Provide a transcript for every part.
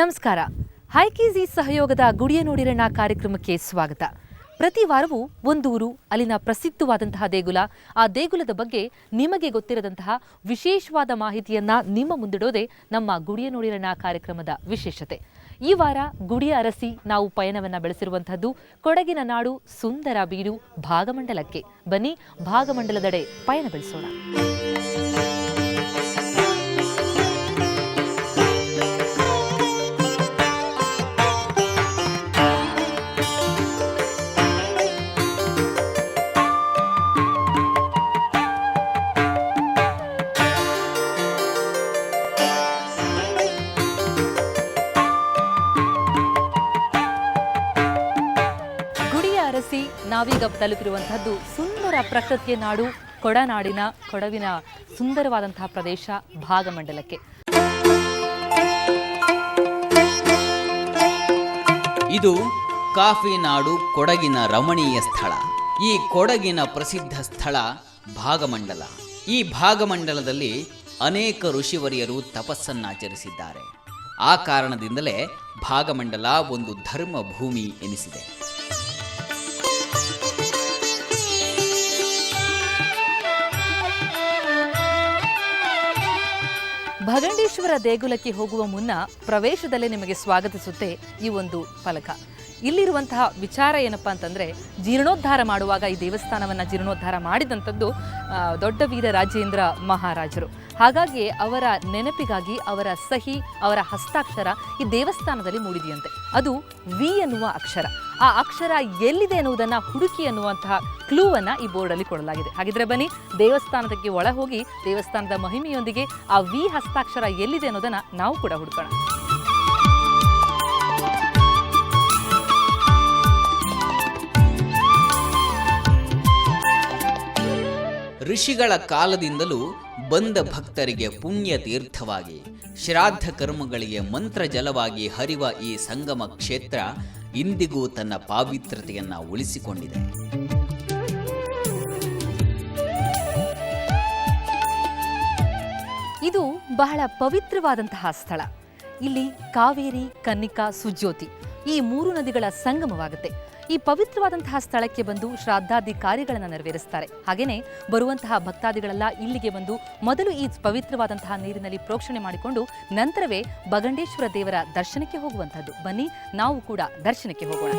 ನಮಸ್ಕಾರ. ಹೈಕೀಜಿ ಸಹಯೋಗದ ಗುಡಿಯ ನೋಡಿರಣ್ಣ ಕಾರ್ಯಕ್ರಮಕ್ಕೆ ಸ್ವಾಗತ. ಪ್ರತಿ ವಾರವೂ ಒಂದೂರು, ಅಲ್ಲಿನ ಪ್ರಸಿದ್ಧವಾದಂತಹ ದೇಗುಲ, ಆ ದೇಗುಲದ ಬಗ್ಗೆ ನಿಮಗೆ ಗೊತ್ತಿರದಂತಹ ವಿಶೇಷವಾದ ಮಾಹಿತಿಯನ್ನ ನಿಮ್ಮ ಮುಂದಿಡೋದೇ ನಮ್ಮ ಗುಡಿಯ ನೋಡಿರಣ್ಣ ಕಾರ್ಯಕ್ರಮದ ವಿಶೇಷತೆ. ಈ ವಾರ ಗುಡಿಯ ಅರಸಿ ನಾವು ಪಯಣವನ್ನ ಬೆಳೆಸಿರುವಂತಹದ್ದು ಕೊಡಗಿನ ನಾಡು ಸುಂದರ ಬೀಡು ಭಾಗಮಂಡಲಕ್ಕೆ. ಬನ್ನಿ, ಭಾಗಮಂಡಲದೆಡೆ ಪಯಣ ಬೆಳೆಸೋಣ. ನಾವೀಗ ತಲುಪಿರುವಂತಹದ್ದು ಸುಂದರ ಪ್ರಕೃತಿಯ ನಾಡು ಕೊಡವಿನ ಸುಂದರವಾದಂತಹ ಪ್ರದೇಶ ಭಾಗಮಂಡಲಕ್ಕೆ. ಇದು ಕಾಫಿ ನಾಡು, ಕೊಡಗಿನ ರಮಣೀಯ ಸ್ಥಳ. ಈ ಕೊಡಗಿನ ಪ್ರಸಿದ್ಧ ಸ್ಥಳ ಭಾಗಮಂಡಲ. ಈ ಭಾಗಮಂಡಲದಲ್ಲಿ ಅನೇಕ ಋಷಿವರಿಯರು ತಪಸ್ಸನ್ನಾಚರಿಸಿದ್ದಾರೆ. ಆ ಕಾರಣದಿಂದಲೇ ಭಾಗಮಂಡಲ ಒಂದು ಧರ್ಮ ಭೂಮಿ ಎನಿಸಿದೆ. ಭಗಂಡೇಶ್ವರ ದೇಗುಲಕ್ಕೆ ಹೋಗುವ ಮುನ್ನ ಪ್ರವೇಶದಲ್ಲೇ ನಿಮಗೆ ಸ್ವಾಗತಿಸುತ್ತೆ ಈ ಒಂದು ಫಲಕ. ಇಲ್ಲಿರುವಂತಹ ವಿಚಾರ ಏನಪ್ಪಾ ಅಂತಂದ್ರೆ, ಜೀರ್ಣೋದ್ಧಾರ ಮಾಡುವಾಗ ಈ ದೇವಸ್ಥಾನವನ್ನ ಜೀರ್ಣೋದ್ಧಾರ ಮಾಡಿದಂಥದ್ದು ದೊಡ್ಡ ವೀರ ರಾಜೇಂದ್ರ ಮಹಾರಾಜರು. ಹಾಗಾಗಿ ಅವರ ನೆನಪಿಗಾಗಿ ಅವರ ಸಹಿ, ಅವರ ಹಸ್ತಾಕ್ಷರ ಈ ದೇವಸ್ಥಾನದಲ್ಲಿ ಮೂಡಿದೆಯಂತೆ. ಅದು ವಿ ಎನ್ನುವ ಅಕ್ಷರ. ಆ ಅಕ್ಷರ ಎಲ್ಲಿದೆ ಎನ್ನುವುದನ್ನು ಹುಡುಕಿ ಅನ್ನುವಂತಹ ಕ್ಲೂವನ್ನ ಈ ಬೋರ್ಡಲ್ಲಿ ಕೊಡಲಾಗಿದೆ. ಹಾಗಿದ್ರೆ ಬನ್ನಿ, ದೇವಸ್ಥಾನಕ್ಕೆ ಒಳ ಹೋಗಿ ದೇವಸ್ಥಾನದ ಮಹಿಮೆಯೊಂದಿಗೆ ಆ ವಿ ಹಸ್ತಾಕ್ಷರ ಎಲ್ಲಿದೆ ಅನ್ನೋದನ್ನ ನಾವು ಕೂಡ ಹುಡುಕೋಣ. ಋಷಿಗಳ ಕಾಲದಿಂದಲೂ ಬಂದ ಭಕ್ತರಿಗೆ ಪುಣ್ಯ ತೀರ್ಥವಾಗಿ, ಶ್ರಾದ್ದ ಕರ್ಮಗಳಿಗೆ ಮಂತ್ರ ಜಲವಾಗಿ ಹರಿವ ಈ ಸಂಗಮ ಕ್ಷೇತ್ರ ಇಂದಿಗೂ ತನ್ನ ಪಾವಿತ್ರತೆಯನ್ನ ಉಳಿಸಿಕೊಂಡಿದೆ. ಇದು ಬಹಳ ಪವಿತ್ರವಾದಂತಹ ಸ್ಥಳ. ಇಲ್ಲಿ ಕಾವೇರಿ, ಕನ್ನಿಕಾ, ಸುಜ್ಯೋತಿ ಈ 3 ನದಿಗಳ ಸಂಗಮವಾಗುತ್ತೆ. ಈ ಪವಿತ್ರವಾದಂತಹ ಸ್ಥಳಕ್ಕೆ ಬಂದು ಶ್ರಾದ್ದಾದಿ ಕಾರ್ಯಗಳನ್ನು ನೆರವೇರಿಸ್ತಾರೆ. ಹಾಗೆಯೇ ಬರುವಂತಹ ಭಕ್ತಾದಿಗಳೆಲ್ಲ ಇಲ್ಲಿಗೆ ಬಂದು ಮೊದಲು ಈ ಪವಿತ್ರವಾದಂತಹ ನೀರಿನಲ್ಲಿ ಪ್ರೋಕ್ಷಣೆ ಮಾಡಿಕೊಂಡು ನಂತರವೇ ಭಗಂಡೇಶ್ವರ ದೇವರ ದರ್ಶನಕ್ಕೆ ಹೋಗುವಂತಹದ್ದು. ಬನ್ನಿ, ನಾವು ಕೂಡ ದರ್ಶನಕ್ಕೆ ಹೋಗೋಣ.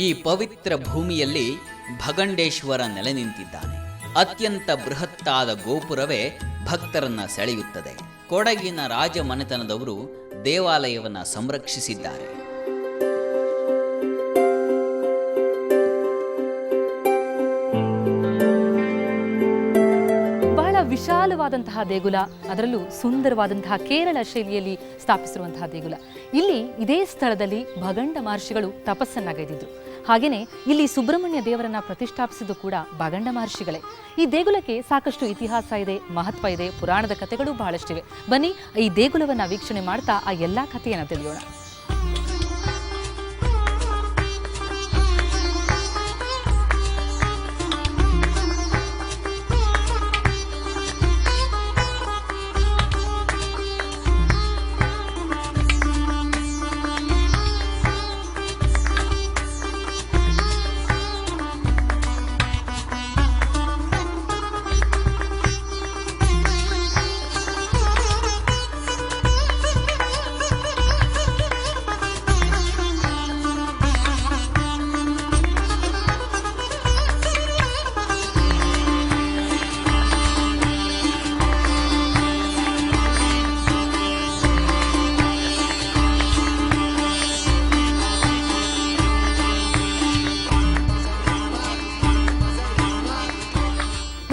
ಈ ಪವಿತ್ರ ಭೂಮಿಯಲ್ಲಿ ಭಗಂಡೇಶ್ವರ ನೆಲೆ ನಿಂತಿದ್ದಾನೆ. ಅತ್ಯಂತ ಬೃಹತ್ತಾದ ಗೋಪುರವೇ ಭಕ್ತರನ್ನ ಸೆಳೆಯುತ್ತದೆ. ಕೊಡಗಿನ ರಾಜಮನೆತನದವರು ದೇವಾಲಯವನ್ನು ಸಂರಕ್ಷಿಸಿದ್ದಾರೆ. ಬಹಳ ವಿಶಾಲವಾದಂತಹ ದೇಗುಲ, ಅದರಲ್ಲೂ ಸುಂದರವಾದಂತಹ ಕೇರಳ ಶೈಲಿಯಲ್ಲಿ ಸ್ಥಾಪಿಸಿರುವಂತಹ ದೇಗುಲ. ಇಲ್ಲಿ ಇದೇ ಸ್ಥಳದಲ್ಲಿ ಭಗಂಡ ಮಹರ್ಷಿಗಳು ತಪಸ್ಸನ್ನಾಗೈದಿದ್ರು. ಹಾಗೆಯೇ ಇಲ್ಲಿ ಸುಬ್ರಹ್ಮಣ್ಯ ದೇವರನ್ನ ಪ್ರತಿಷ್ಠಾಪಿಸಿದ್ದು ಕೂಡ ಭಗಂಡ ಮಹರ್ಷಿಗಳೇ. ಈ ದೇಗುಲಕ್ಕೆ ಸಾಕಷ್ಟು ಇತಿಹಾಸ ಇದೆ, ಮಹತ್ವ ಇದೆ, ಪುರಾಣದ ಕಥೆಗಳು ಬಹಳಷ್ಟಿವೆ. ಬನ್ನಿ, ಈ ದೇಗುಲವನ್ನ ವೀಕ್ಷಣೆ ಮಾಡ್ತಾ ಆ ಎಲ್ಲಾ ಕಥೆಯನ್ನ ತಿಳಿಯೋಣ.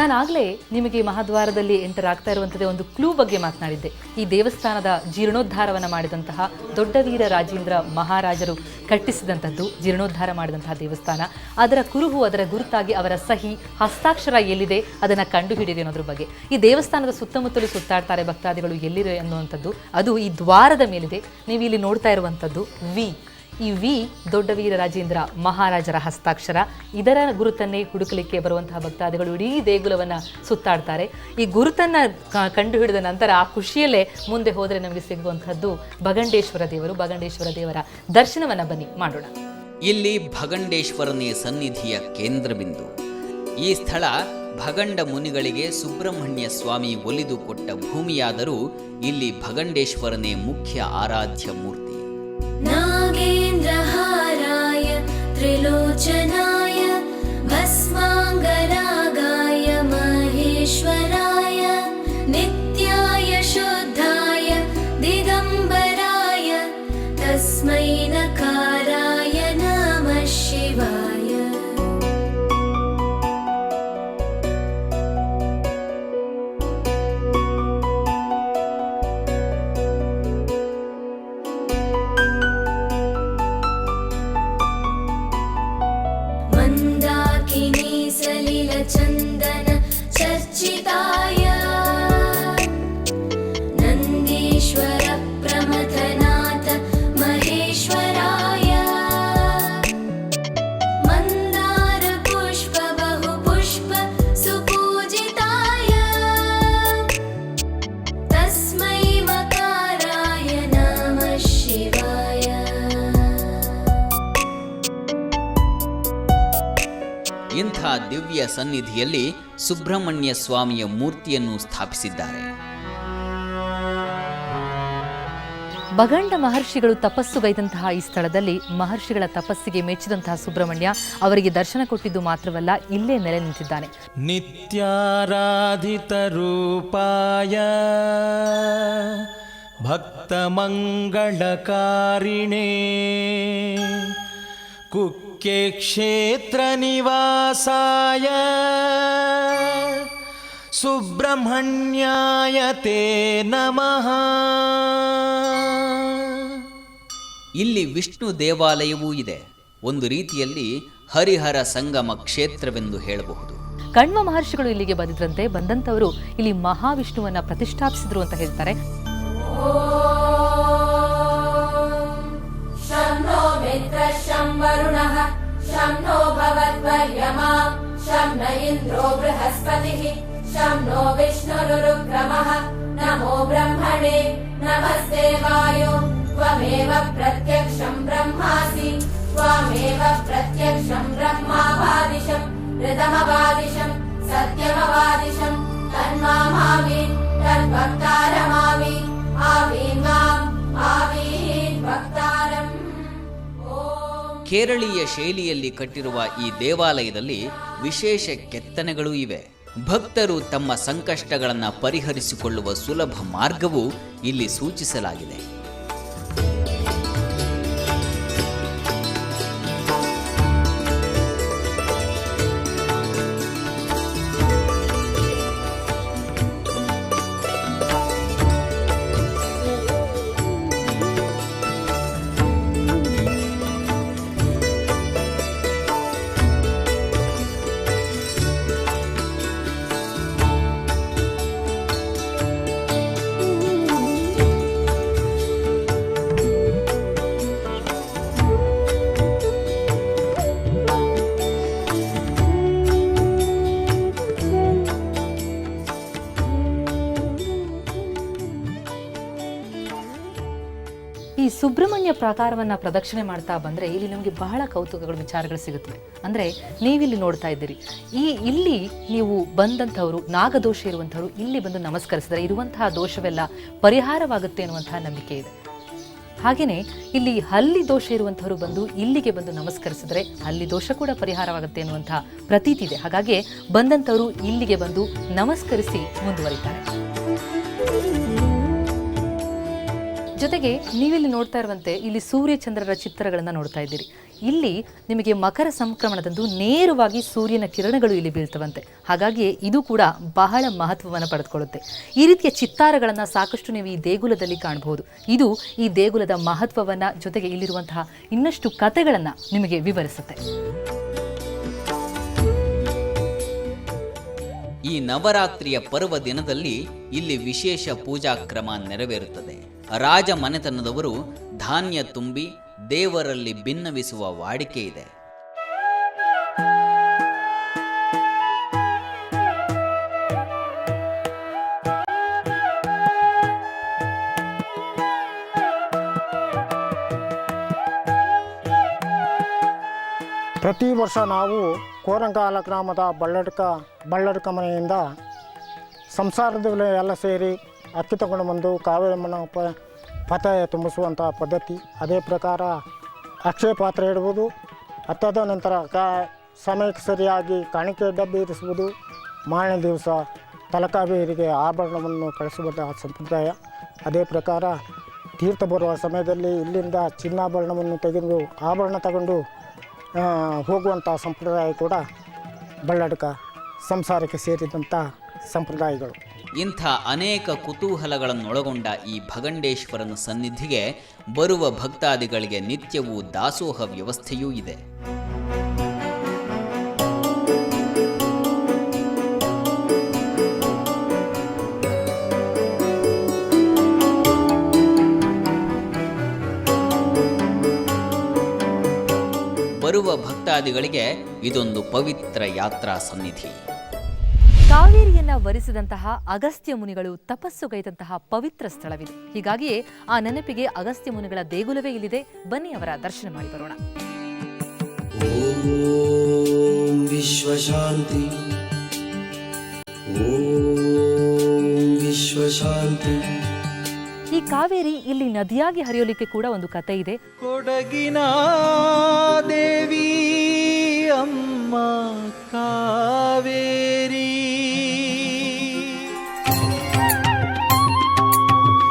ನಾನಾಗಲೇ ನಿಮಗೆ ಮಹಾದ್ವಾರದಲ್ಲಿ ಎಂಟರ್ ಆಗ್ತಾ ಇರುವಂಥದ್ದೇ ಒಂದು ಕ್ಲೂ ಬಗ್ಗೆ ಮಾತನಾಡಿದ್ದೆ. ಈ ದೇವಸ್ಥಾನದ ಜೀರ್ಣೋದ್ಧಾರವನ್ನು ಮಾಡಿದಂತಹ ದೊಡ್ಡ ವೀರ ರಾಜೇಂದ್ರ ಮಹಾರಾಜರು ಕಟ್ಟಿಸಿದಂಥದ್ದು, ಜೀರ್ಣೋದ್ಧಾರ ಮಾಡಿದಂತಹ ದೇವಸ್ಥಾನ, ಅದರ ಕುರುಹು, ಅದರ ಗುರುತಾಗಿ ಅವರ ಸಹಿ, ಹಸ್ತಾಕ್ಷರ ಎಲ್ಲಿದೆ ಅದನ್ನು ಕಂಡುಹಿಡಿಯಿರಿ ಅನ್ನೋದ್ರ ಬಗ್ಗೆ. ಈ ದೇವಸ್ಥಾನದ ಸುತ್ತಮುತ್ತಲು ಸುತ್ತಾಡ್ತಾರೆ ಭಕ್ತಾದಿಗಳು, ಎಲ್ಲಿದೆ ಅನ್ನುವಂಥದ್ದು ಅದು ಈ ದ್ವಾರದ ಮೇಲಿದೆ. ನೀವು ಇಲ್ಲಿ ನೋಡ್ತಾ ಇರುವಂಥದ್ದು ವಿ. ಈ ವಿ ದೊಡ್ಡ ವೀರರಾಜೇಂದ್ರ ಮಹಾರಾಜರ ಹಸ್ತಾಕ್ಷರ. ಇದರ ಗುರುತನ್ನೇ ಹುಡುಕಲಿಕ್ಕೆ ಬರುವಂತಹ ಭಕ್ತಾದಿಗಳು ಇಡೀ ದೇಗುಲವನ್ನು ಸುತ್ತಾಡ್ತಾರೆ. ಈ ಗುರುತನ್ನು ಕಂಡುಹಿಡಿದ ನಂತರ ಆ ಖುಷಿಯಲ್ಲೇ ಮುಂದೆ ಹೋದರೆ ನಮಗೆ ಸಿಗುವಂಥದ್ದು ಭಗಂಡೇಶ್ವರ ದೇವರು. ಭಗಂಡೇಶ್ವರ ದೇವರ ದರ್ಶನವನ್ನು ಬನ್ನಿ ಮಾಡೋಣ. ಇಲ್ಲಿ ಭಗಂಡೇಶ್ವರನೇ ಸನ್ನಿಧಿಯ ಕೇಂದ್ರ ಬಿಂದು. ಈ ಸ್ಥಳ ಭಗಂಡ ಮುನಿಗಳಿಗೆ ಸುಬ್ರಹ್ಮಣ್ಯ ಸ್ವಾಮಿ ಒಲಿದು ಕೊಟ್ಟ ಭೂಮಿಯಾದರೂ ಇಲ್ಲಿ ಭಗಂಡೇಶ್ವರನೇ ಮುಖ್ಯ ಆರಾಧ್ಯ ಮೂರ್ತಿ. ನಾಗೇಂದ್ರಹಾರಾಯ ತ್ರಿಲೋಚನಾಯ ಭಸ್ಮಾಂಗರಾಗಾಯ ಮಹೇಶ್ವರಾಯ ನಿತ್ಯಾಯ ಶುದ್ಧಾಯ ದಿಗಂಬರಾಯ ತಸ್ಮೈ ನಕಾರಾಯ ನಮಃ ಶಿವಾಯ. चंदन चर्चिताय नंदीश्वर प्रमथनाथ महेश्वराय मंदार पुष्प बहु पुष्प सुपूजिताय तस्मै मकाराय नमः शिवाय. ಇಂಥ ದಿವ್ಯ ಸನ್ನಿಧಿಯಲ್ಲಿ ಸುಬ್ರಹ್ಮಣ್ಯ ಸ್ವಾಮಿಯ ಮೂರ್ತಿಯನ್ನು ಸ್ಥಾಪಿಸಿದ್ದಾರೆ. ಭಗಂಡ ಮಹರ್ಷಿಗಳು ತಪಸ್ಸುಗೈದಂತಹ ಈ ಸ್ಥಳದಲ್ಲಿ ಮಹರ್ಷಿಗಳ ತಪಸ್ಸಿಗೆ ಮೆಚ್ಚಿದಂತಹ ಸುಬ್ರಹ್ಮಣ್ಯ ಅವರಿಗೆ ದರ್ಶನ ಕೊಟ್ಟಿದ್ದು ಮಾತ್ರವಲ್ಲ, ಇಲ್ಲೇ ನೆಲೆ ನಿಂತಿದ್ದಾನೆ. ನಿತ್ಯಾರಾಧಿತ ರೂಪಾಯ ಭಕ್ತ ಮಂಗಳಕಾರಿಣೇ ಕುಕ್ಕೆ ಕ್ಷೇತ್ರ ನಿವಾಸಾಯ ಸುಬ್ರಹ್ಮಣ್ಯಾಯ ತೇ ನಮಃ. ಇಲ್ಲಿ ವಿಷ್ಣು ದೇವಾಲಯವೂ ಇದೆ. ಒಂದು ರೀತಿಯಲ್ಲಿ ಹರಿಹರ ಸಂಗಮ ಕ್ಷೇತ್ರವೆಂದು ಹೇಳಬಹುದು. ಕಣ್ವ ಮಹರ್ಷಿಗಳು ಇಲ್ಲಿಗೆ ಬಂದಿದ್ರಂತೆ. ಬಂದಂತವರು ಇಲ್ಲಿ ಮಹಾವಿಷ್ಣುವನ್ನ ಪ್ರತಿಷ್ಠಾಪಿಸಿದ್ರು ಅಂತ ಹೇಳ್ತಾರೆ. शं वरुणः शं नो भवद्वर्यमा शं न इन्द्रो बृहस्पतिः शं नो विष्णुरुक्रमः. नमो ब्रह्मणे नमस्तेवायो त्वमेव प्रत्यक्षं ब्रह्मासि त्वमेव प्रत्यक्षं ब्रह्मावादिशं ऋतमवादिशं सत्यमवादिशं तन्मामामि तद्भक्तारमामि आवीन् माम् आवीन् भक्तारम्. ಕೇರಳೀಯ ಶೈಲಿಯಲ್ಲಿ ಕಟ್ಟಿರುವ ಈ ದೇವಾಲಯದಲ್ಲಿ ವಿಶೇಷ ಕೆತ್ತನೆಗಳೂ ಇವೆ. ಭಕ್ತರು ತಮ್ಮ ಸಂಕಷ್ಟಗಳನ್ನು ಪರಿಹರಿಸಿಕೊಳ್ಳುವ ಸುಲಭ ಮಾರ್ಗವೂ ಇಲ್ಲಿ ಸೂಚಿಸಲಾಗಿದೆ. ಈ ಸುಬ್ರಹ್ಮಣ್ಯ ಪ್ರಾಕಾರವನ್ನು ಪ್ರದಕ್ಷಿಣೆ ಮಾಡ್ತಾ ಬಂದರೆ ಇಲ್ಲಿ ನಮಗೆ ಬಹಳ ಕೌತುಕಗಳು ವಿಚಾರಗಳು ಸಿಗುತ್ತವೆ. ಅಂದರೆ ನೀವಿಲ್ಲಿ ನೋಡ್ತಾ ಇದ್ದೀರಿ, ಇಲ್ಲಿ ನೀವು ಬಂದಂಥವರು ನಾಗದೋಷ ಇರುವಂಥವರು ಇಲ್ಲಿ ಬಂದು ನಮಸ್ಕರಿಸಿದರೆ ಇರುವಂತಹ ದೋಷವೆಲ್ಲ ಪರಿಹಾರವಾಗುತ್ತೆ ಅನ್ನುವಂತಹ ನಂಬಿಕೆ ಇದೆ. ಹಾಗೆಯೇ ಇಲ್ಲಿ ಹಲ್ಲಿ ದೋಷ ಇರುವಂಥವರು ಬಂದು ಇಲ್ಲಿಗೆ ಬಂದು ನಮಸ್ಕರಿಸಿದರೆ ಹಲ್ಲಿ ದೋಷ ಕೂಡ ಪರಿಹಾರವಾಗುತ್ತೆ ಅನ್ನುವಂತಹ ಪ್ರತೀತಿ ಇದೆ. ಹಾಗಾಗಿ ಬಂದಂಥವರು ಇಲ್ಲಿಗೆ ಬಂದು ನಮಸ್ಕರಿಸಿ ಮುಂದುವರಿತಾರೆ. ಜೊತೆಗೆ ನೀವಿಲ್ಲಿ ನೋಡ್ತಾ ಇರುವಂತೆ ಇಲ್ಲಿ ಸೂರ್ಯ ಚಂದ್ರರ ಚಿತ್ರಗಳನ್ನು ನೋಡ್ತಾ ಇದ್ದೀರಿ. ಇಲ್ಲಿ ನಿಮಗೆ ಮಕರ ಸಂಕ್ರಮಣದಂದು ನೇರವಾಗಿ ಸೂರ್ಯನ ಕಿರಣಗಳು ಇಲ್ಲಿ ಬೀಳ್ತವಂತೆ. ಹಾಗಾಗಿ ಇದು ಕೂಡ ಬಹಳ ಮಹತ್ವವನ್ನು ಪಡೆದುಕೊಳ್ಳುತ್ತೆ. ಈ ರೀತಿಯ ಚಿತ್ತಾರಗಳನ್ನು ಸಾಕಷ್ಟು ನೀವು ಈ ದೇಗುಲದಲ್ಲಿ ಕಾಣಬಹುದು. ಇದು ಈ ದೇಗುಲದ ಮಹತ್ವವನ್ನು, ಜೊತೆಗೆ ಇಲ್ಲಿರುವಂತಹ ಇನ್ನಷ್ಟು ಕಥೆಗಳನ್ನು ನಿಮಗೆ ವಿವರಿಸುತ್ತೆ. ಈ ನವರಾತ್ರಿಯ ಪರ್ವ ದಿನದಲ್ಲಿ ಇಲ್ಲಿ ವಿಶೇಷ ಪೂಜಾ ಕ್ರಮ ನೆರವೇರುತ್ತದೆ. ರಾಜ ಮನೆತನದವರು ಧಾನ್ಯ ತುಂಬಿ ದೇವರಲ್ಲಿ ಭಿನ್ನವಿಸುವ ವಾಡಿಕೆ ಇದೆ. ಪ್ರತಿ ವರ್ಷ ನಾವು ಕೋರಂಗಾಲ ಗ್ರಾಮದ ಬಳ್ಳಡ್ಕ ಮನೆಯಿಂದ ಸಂಸಾರದ ಎಲ್ಲ ಸೇರಿ ಅಕ್ಕಿ ತಗೊಂಡು ಬಂದು ಕಾವೇರಮ್ಮನ ಪಥ ತುಂಬಿಸುವಂಥ ಪದ್ಧತಿ. ಅದೇ ಪ್ರಕಾರ ಅಕ್ಷಯ ಪಾತ್ರೆ ಇಡುವುದು, ಅತ್ತಾದ ನಂತರ ಸಮಯಕ್ಕೆ ಸರಿಯಾಗಿ ಕಾಣಿಕೆ ಡಬ್ಬಿ ಇರಿಸುವುದು, ಮಾರನೇ ದಿವಸ ತಲಕಾವೇರಿಗೆ ಆಭರಣವನ್ನು ಕಳಿಸುವಂಥ ಸಂಪ್ರದಾಯ. ಅದೇ ಪ್ರಕಾರ ತೀರ್ಥ ಬರುವ ಸಮಯದಲ್ಲಿ ಇಲ್ಲಿಂದ ಚಿನ್ನಾಭರಣವನ್ನು ತೆಗೆದು ಆಭರಣ ತಗೊಂಡು ಹೋಗುವಂಥ ಸಂಪ್ರದಾಯ ಕೂಡ ಬಳ್ಳಡ್ಕ ಸಂಸಾರಕ್ಕೆ ಸೇರಿದಂಥ ಸಂಪ್ರದಾಯಗಳು. ಇಂಥ ಅನೇಕ ಕುತೂಹಲಗಳನ್ನೊಳಗೊಂಡ ಈ ಭಗಂಡೇಶ್ವರನ ಸನ್ನಿಧಿಗೆ ಬರುವ ಭಕ್ತಾದಿಗಳಿಗೆ ನಿತ್ಯವೂ ದಾಸೋಹ ವ್ಯವಸ್ಥೆಯೂ ಇದೆ. ಬರುವ ಭಕ್ತಾದಿಗಳಿಗೆ ಇದೊಂದು ಪವಿತ್ರ ಯಾತ್ರಾ ಸನ್ನಿಧಿ. ಕಾವೇರಿಯನ್ನ ವರಿಸಿದಂತಹ ಅಗಸ್ತ್ಯ ಮುನಿಗಳು ತಪಸ್ಸುಗೈದಂತಹ ಪವಿತ್ರ ಸ್ಥಳವಿದು. ಹೀಗಾಗಿಯೇ ಆ ನೆನಪಿಗೆ ಅಗಸ್ತ್ಯ ಮುನಿಗಳ ದೇಗುಲವೇ ಇಲ್ಲಿದೆ. ಬನ್ನಿ ಅವರ ದರ್ಶನ ಮಾಡಿ ಬರೋಣ. ಓಂ ವಿಶ್ವಶಾಂತಿ, ಓಂ ವಿಶ್ವಶಾಂತಿ. ಈ ಕಾವೇರಿ ಇಲ್ಲಿ ನದಿಯಾಗಿ ಹರಿಯೋಲಿಕ್ಕೆ ಕೂಡ ಒಂದು ಕತೆ ಇದೆ. ಕೊಡಗಿನ ದೇವಿ ಅಮ್ಮ ಕಾವೇರಿ